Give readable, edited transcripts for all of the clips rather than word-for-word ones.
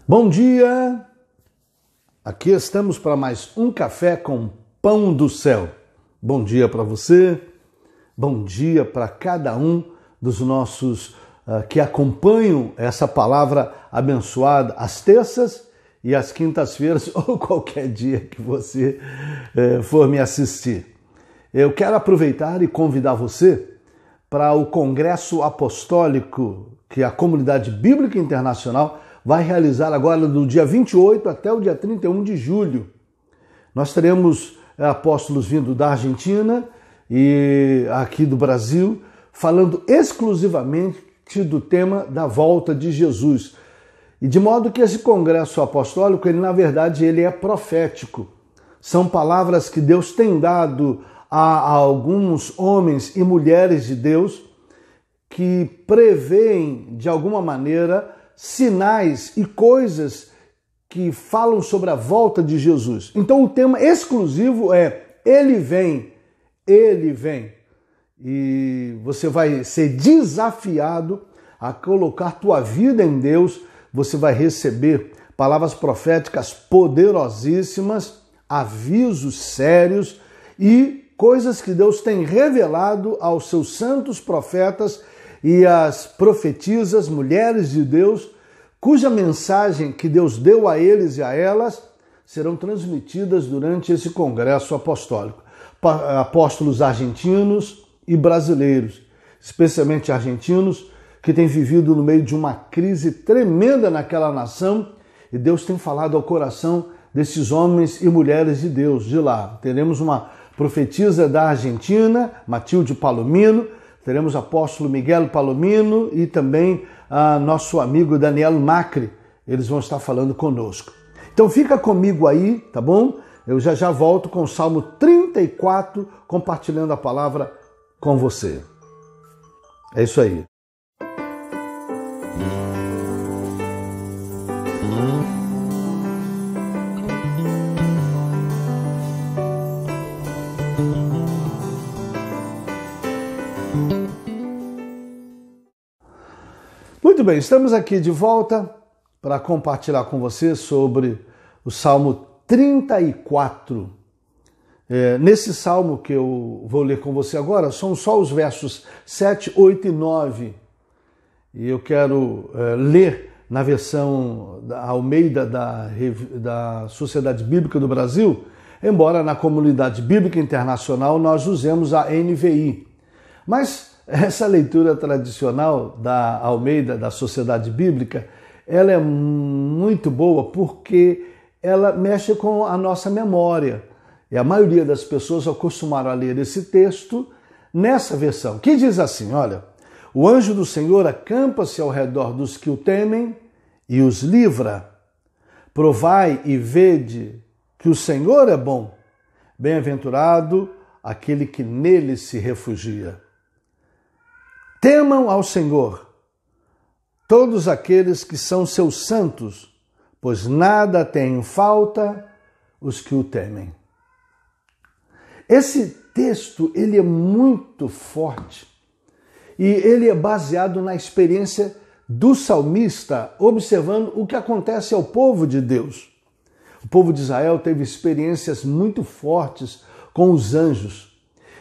Bom dia! Aqui estamos para mais um café com pão do céu. Bom dia para você, bom dia para cada um dos nossos que acompanham essa palavra abençoada às terças e às quintas-feiras ou qualquer dia que você for me assistir. Eu quero aproveitar e convidar você para o Congresso Apostólico que a Comunidade Bíblica Internacional vai realizar agora do dia 28 até o dia 31 de julho. Nós teremos apóstolos vindo da Argentina e aqui do Brasil, falando exclusivamente do tema da volta de Jesus. E de modo que esse congresso apostólico, na verdade, ele é profético. São palavras que Deus tem dado a alguns homens e mulheres de Deus que preveem, de alguma maneira, sinais e coisas que falam sobre a volta de Jesus. Então o tema exclusivo é Ele vem, Ele vem. E você vai ser desafiado a colocar tua vida em Deus, você vai receber palavras proféticas poderosíssimas, avisos sérios e coisas que Deus tem revelado aos seus santos profetas e às profetisas, mulheres de Deus, cuja mensagem que Deus deu a eles e a elas serão transmitidas durante esse congresso apostólico. Apóstolos argentinos e brasileiros, especialmente argentinos, que têm vivido no meio de uma crise tremenda naquela nação, e Deus tem falado ao coração desses homens e mulheres de Deus de lá. Teremos uma profetisa da Argentina, Matilde Palomino, teremos o apóstolo Miguel Palomino e também nosso amigo Daniel Macri. Eles vão estar falando conosco. Então fica comigo aí, tá bom? Eu já volto com o Salmo 34, compartilhando a palavra com você. É isso aí. Muito bem, estamos aqui de volta para compartilhar com você sobre o Salmo 34. Nesse salmo que eu vou ler com você agora, são só os versos 7, 8 e 9. E eu quero ler na versão Almeida da Sociedade Bíblica do Brasil, embora na Comunidade Bíblica Internacional nós usemos a NVI. Mas essa leitura tradicional da Almeida, da Sociedade Bíblica, ela é muito boa porque ela mexe com a nossa memória. E a maioria das pessoas acostumaram a ler esse texto nessa versão, que diz assim, olha, o anjo do Senhor acampa-se ao redor dos que o temem e os livra. Provai e vede que o Senhor é bom. Bem-aventurado aquele que nele se refugia. Temam ao Senhor, todos aqueles que são seus santos, pois nada têm em falta os que o temem. Esse texto, ele é muito forte e ele é baseado na experiência do salmista, observando o que acontece ao povo de Deus. O povo de Israel teve experiências muito fortes com os anjos.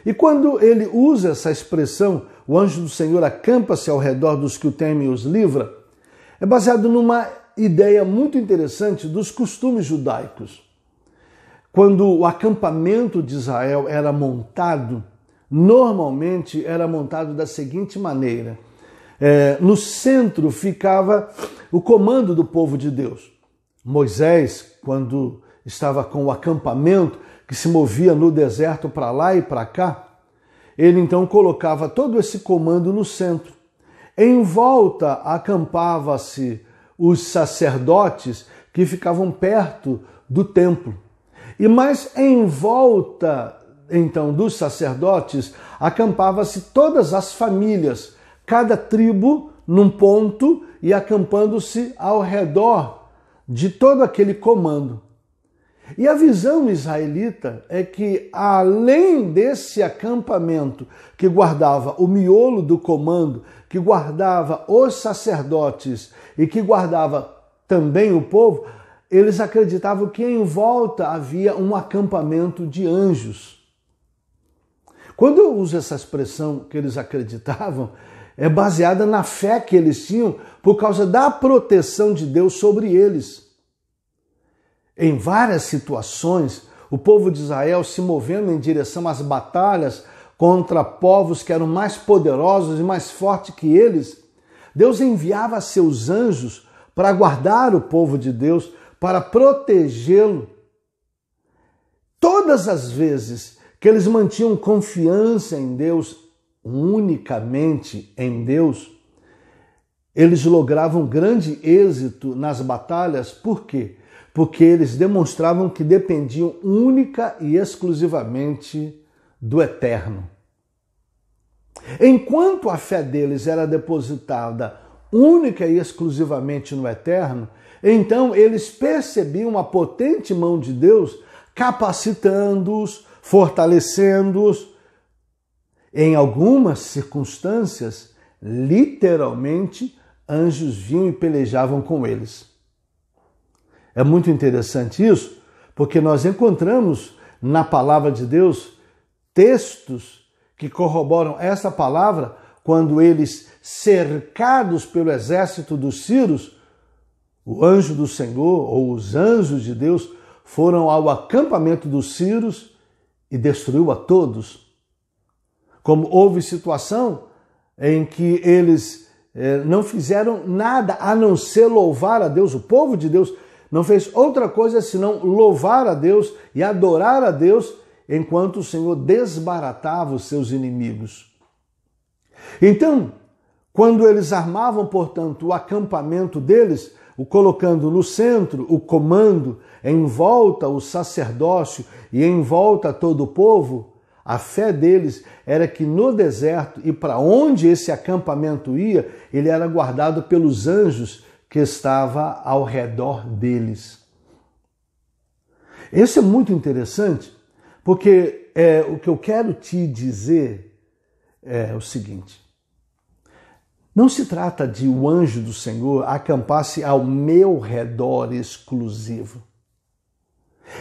E quando ele usa essa expressão, o anjo do Senhor acampa-se ao redor dos que o temem e os livra, é baseado numa ideia muito interessante dos costumes judaicos. Quando o acampamento de Israel era montado, normalmente era montado da seguinte maneira. No centro ficava o comando do povo de Deus. Moisés, quando estava com o acampamento, que se movia no deserto para lá e para cá, ele então colocava todo esse comando no centro. Em volta acampava-se os sacerdotes que ficavam perto do templo. E mais em volta, então, dos sacerdotes, acampava-se todas as famílias, cada tribo num ponto e acampando-se ao redor de todo aquele comando. E a visão israelita é que, além desse acampamento que guardava o miolo do comando, que guardava os sacerdotes e que guardava também o povo, eles acreditavam que em volta havia um acampamento de anjos. Quando eu uso essa expressão que eles acreditavam, é baseada na fé que eles tinham por causa da proteção de Deus sobre eles. Em várias situações, o povo de Israel se movendo em direção às batalhas contra povos que eram mais poderosos e mais fortes que eles, Deus enviava seus anjos para guardar o povo de Deus, para protegê-lo. Todas as vezes que eles mantinham confiança em Deus, unicamente em Deus, eles logravam grande êxito nas batalhas. Por quê? Porque eles demonstravam que dependiam única e exclusivamente do Eterno. Enquanto a fé deles era depositada única e exclusivamente no Eterno, então eles percebiam a potente mão de Deus capacitando-os, fortalecendo-os. Em algumas circunstâncias, literalmente, anjos vinham e pelejavam com eles. É muito interessante isso, porque nós encontramos na palavra de Deus textos que corroboram essa palavra quando eles, cercados pelo exército dos sírios, o anjo do Senhor ou os anjos de Deus foram ao acampamento dos sírios e destruiu a todos. Como houve situação em que eles não fizeram nada a não ser louvar a Deus, o povo de Deus não fez outra coisa senão louvar a Deus e adorar a Deus enquanto o Senhor desbaratava os seus inimigos. Então, quando eles armavam, portanto, o acampamento deles, o colocando no centro, o comando, em volta o sacerdócio e em volta todo o povo, a fé deles era que no deserto e para onde esse acampamento ia, ele era guardado pelos anjos que estavam ao redor deles. Isso é muito interessante, porque o que eu quero te dizer é o seguinte: não se trata de o anjo do Senhor acampar-se ao meu redor exclusivo.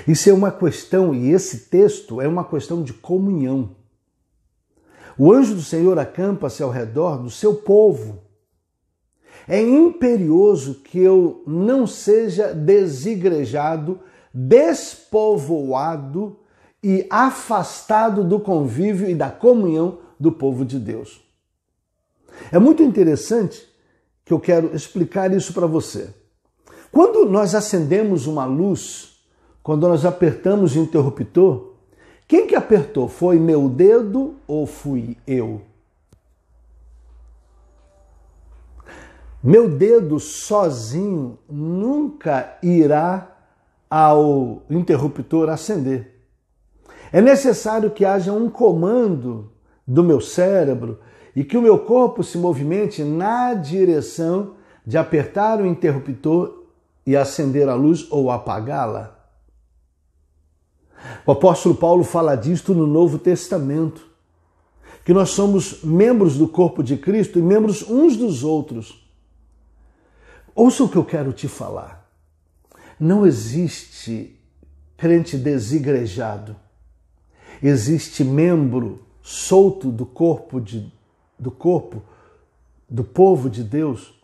Isso é uma questão, e esse texto é uma questão de comunhão. O anjo do Senhor acampa-se ao redor do seu povo. É imperioso que eu não seja desigrejado, despovoado e afastado do convívio e da comunhão do povo de Deus. É muito interessante que eu quero explicar isso para você. Quando nós acendemos uma luz, quando nós apertamos o interruptor, quem que apertou? Foi meu dedo ou fui eu? Meu dedo sozinho nunca irá ao interruptor acender. É necessário que haja um comando do meu cérebro e que o meu corpo se movimente na direção de apertar o interruptor e acender a luz ou apagá-la. O apóstolo Paulo fala disto no Novo Testamento, que nós somos membros do corpo de Cristo e membros uns dos outros. Ouça o que eu quero te falar. Não existe crente desigrejado. Existe membro solto do corpo do povo de Deus,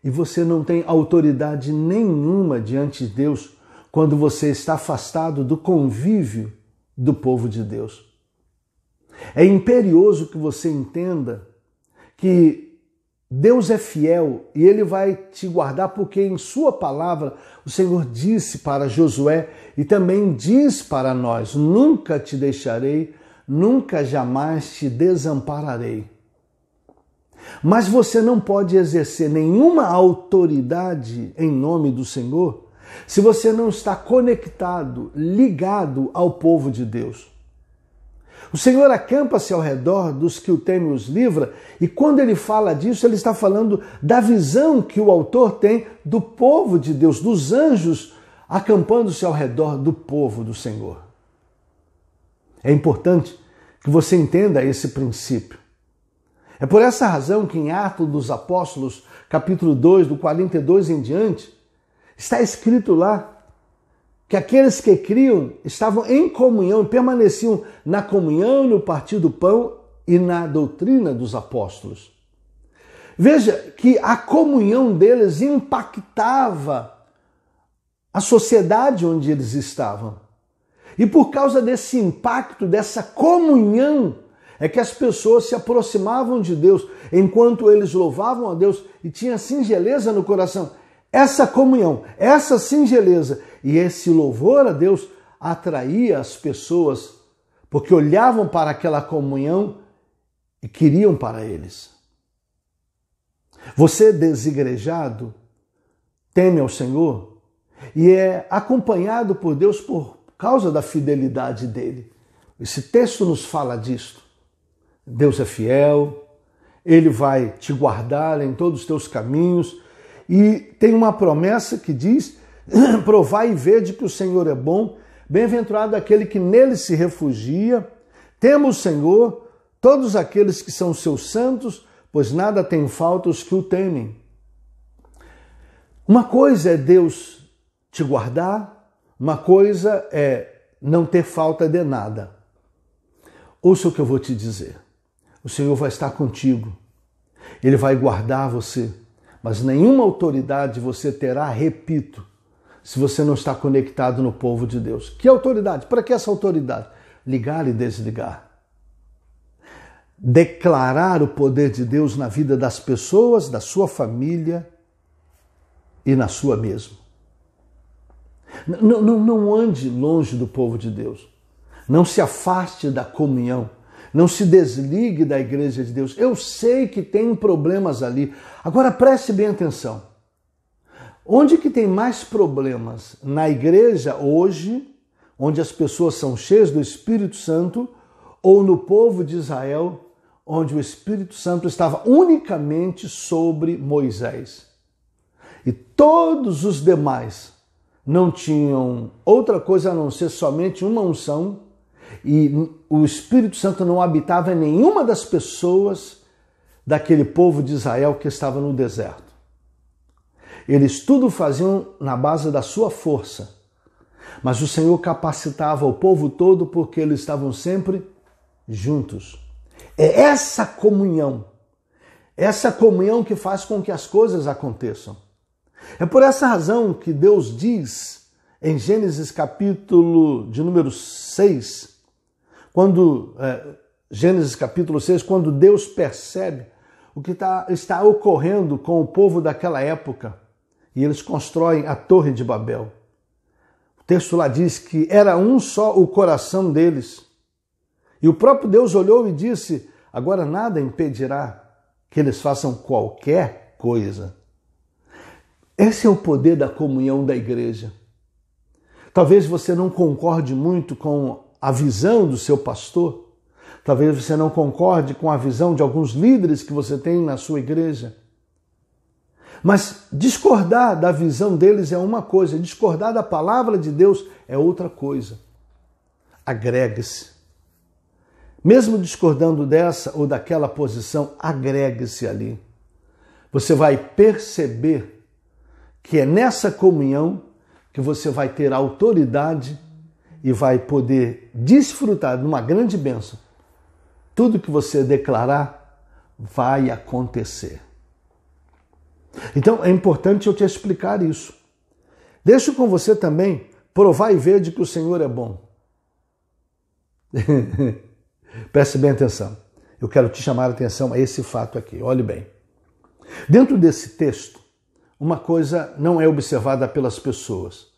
e você não tem autoridade nenhuma diante de Deus quando você está afastado do convívio do povo de Deus. É imperioso que você entenda que Deus é fiel e Ele vai te guardar, porque em sua palavra o Senhor disse para Josué e também diz para nós: nunca te deixarei, nunca jamais te desampararei. Mas você não pode exercer nenhuma autoridade em nome do Senhor se você não está conectado, ligado ao povo de Deus. O Senhor acampa-se ao redor dos que o temem e os livra, e quando ele fala disso, ele está falando da visão que o autor tem do povo de Deus, dos anjos acampando-se ao redor do povo do Senhor. É importante que você entenda esse princípio. É por essa razão que em Atos dos Apóstolos, capítulo 2, do 42 em diante, Está escrito lá que aqueles que criam estavam em comunhão, permaneciam na comunhão, no partir do pão e na doutrina dos apóstolos. Veja que a comunhão deles impactava a sociedade onde eles estavam. E por causa desse impacto, dessa comunhão, é que as pessoas se aproximavam de Deus, enquanto eles louvavam a Deus e tinha singeleza no coração. Essa comunhão, essa singeleza e esse louvor a Deus atraía as pessoas, porque olhavam para aquela comunhão e queriam para eles. Você, desigrejado, teme ao Senhor e é acompanhado por Deus por causa da fidelidade dele. Esse texto nos fala disto. Deus é fiel, Ele vai te guardar em todos os teus caminhos e tem uma promessa que diz: provai e vede que o Senhor é bom, bem-aventurado aquele que nele se refugia, tema o Senhor, todos aqueles que são seus santos, pois nada tem falta os que o temem. Uma coisa é Deus te guardar, uma coisa é não ter falta de nada. Ouça o que eu vou te dizer. O Senhor vai estar contigo. Ele vai guardar você. Mas nenhuma autoridade você terá, repito, se você não está conectado no povo de Deus. Que autoridade? Para que essa autoridade? Ligar e desligar. Declarar o poder de Deus na vida das pessoas, da sua família e na sua mesma. Não ande longe do povo de Deus. Não se afaste da comunhão. Não se desligue da igreja de Deus. Eu sei que tem problemas ali. Agora preste bem atenção. Onde que tem mais problemas? Na igreja hoje, onde as pessoas são cheias do Espírito Santo, ou no povo de Israel, onde o Espírito Santo estava unicamente sobre Moisés. E todos os demais não tinham outra coisa a não ser somente uma unção, e o Espírito Santo não habitava em nenhuma das pessoas daquele povo de Israel que estava no deserto. Eles tudo faziam na base da sua força, mas o Senhor capacitava o povo todo porque eles estavam sempre juntos. É essa comunhão que faz com que as coisas aconteçam. É por essa razão que Deus diz em Gênesis capítulo de número 6, Gênesis capítulo 6, quando Deus percebe o que está ocorrendo com o povo daquela época e eles constroem a Torre de Babel. O texto lá diz que era um só o coração deles. E o próprio Deus olhou e disse: agora nada impedirá que eles façam qualquer coisa. Esse é o poder da comunhão da igreja. Talvez você não concorde muito com a visão do seu pastor. Talvez você não concorde com a visão de alguns líderes que você tem na sua igreja. Mas discordar da visão deles é uma coisa, discordar da palavra de Deus é outra coisa. Agregue-se. Mesmo discordando dessa ou daquela posição, agregue-se ali. Você vai perceber que é nessa comunhão que você vai ter autoridade e vai poder desfrutar de uma grande bênção. Tudo que você declarar vai acontecer. Então é importante eu te explicar isso. Deixo com você também provar e ver de que o Senhor é bom. Preste bem atenção. Eu quero te chamar a atenção a esse fato aqui. Olhe bem. Dentro desse texto, uma coisa não é observada pelas pessoas.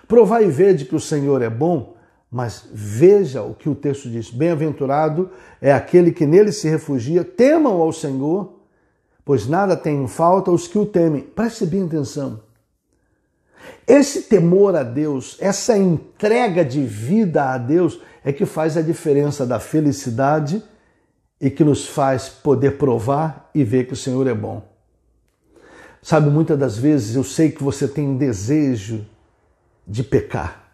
Provar e ver de que o Senhor é bom, mas veja o que o texto diz. Bem-aventurado é aquele que nele se refugia, temam ao Senhor, pois nada tem em falta os que o temem. Preste bem atenção. Esse temor a Deus, essa entrega de vida a Deus é que faz a diferença da felicidade e que nos faz poder provar e ver que o Senhor é bom. Sabe, muitas das vezes eu sei que você tem desejo de pecar.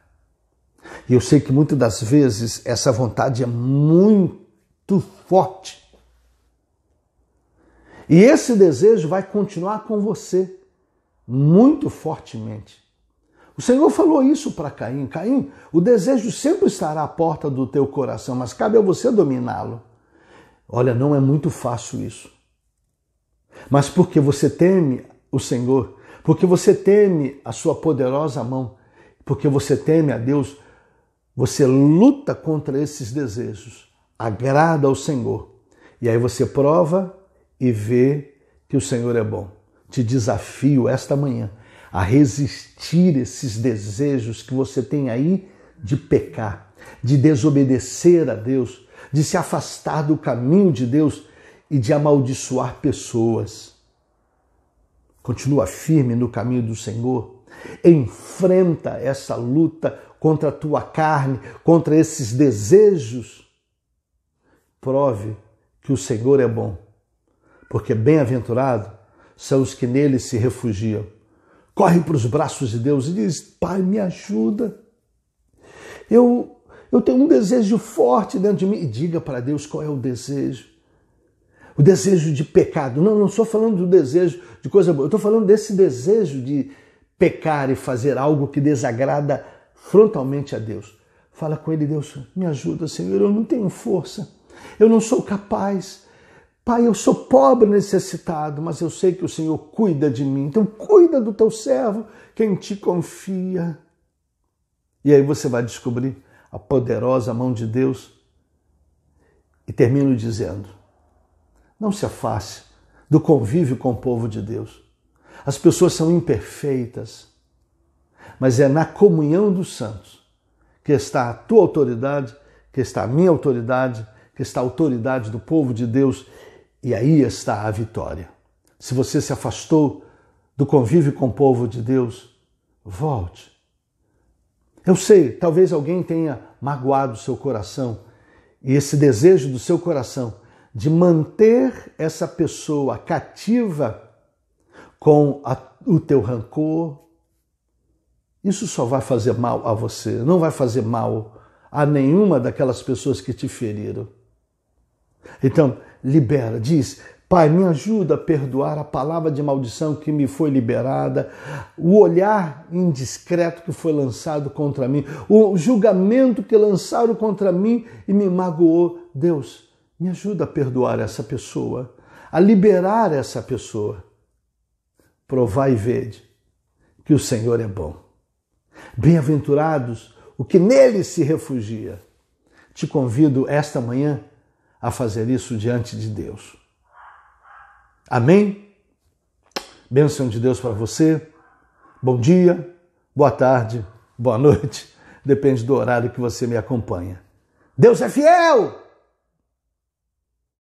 E eu sei que muitas das vezes essa vontade é muito forte. E esse desejo vai continuar com você muito fortemente. O Senhor falou isso para Caim. Caim, o desejo sempre estará à porta do teu coração, mas cabe a você dominá-lo. Olha, não é muito fácil isso. Mas porque você teme o Senhor, porque você teme a sua poderosa mão, porque você teme a Deus, você luta contra esses desejos, agrada ao Senhor. E aí você prova e vê que o Senhor é bom. Te desafio esta manhã a resistir esses desejos que você tem aí de pecar, de desobedecer a Deus, de se afastar do caminho de Deus e de amaldiçoar pessoas. Continua firme no caminho do Senhor. Enfrenta essa luta contra a tua carne, contra esses desejos. Prove que o Senhor é bom, porque bem-aventurado são os que nele se refugiam. Corre para os braços de Deus e diz: Pai, me ajuda. Eu tenho um desejo forte dentro de mim. E diga para Deus qual é o desejo. O desejo de pecado. Não estou falando do desejo de coisa boa. Eu estou falando desse desejo de pecar e fazer algo que desagrada frontalmente a Deus. Fala com ele: Deus, me ajuda, Senhor. Eu não tenho força. Eu não sou capaz. Pai, eu sou pobre, necessitado, mas eu sei que o Senhor cuida de mim. Então cuida do teu servo, quem te confia. E aí você vai descobrir a poderosa mão de Deus. E termino dizendo: não se afaste do convívio com o povo de Deus. As pessoas são imperfeitas, mas é na comunhão dos santos que está a tua autoridade, que está a minha autoridade, que está a autoridade do povo de Deus, e aí está a vitória. Se você se afastou do convívio com o povo de Deus, volte. Eu sei, talvez alguém tenha magoado o seu coração, e esse desejo do seu coração de manter essa pessoa cativa com o teu rancor, isso só vai fazer mal a você, não vai fazer mal a nenhuma daquelas pessoas que te feriram. Então, libera, diz: Pai, me ajuda a perdoar a palavra de maldição que me foi liberada, o olhar indiscreto que foi lançado contra mim, o julgamento que lançaram contra mim e me magoou. Deus, me ajuda a perdoar essa pessoa, a liberar essa pessoa. Provai e vede que o Senhor é bom. Bem-aventurados o que nele se refugia. Te convido esta manhã a fazer isso diante de Deus. Amém? Bênção de Deus para você. Bom dia, boa tarde, boa noite. Depende do horário que você me acompanha. Deus é fiel!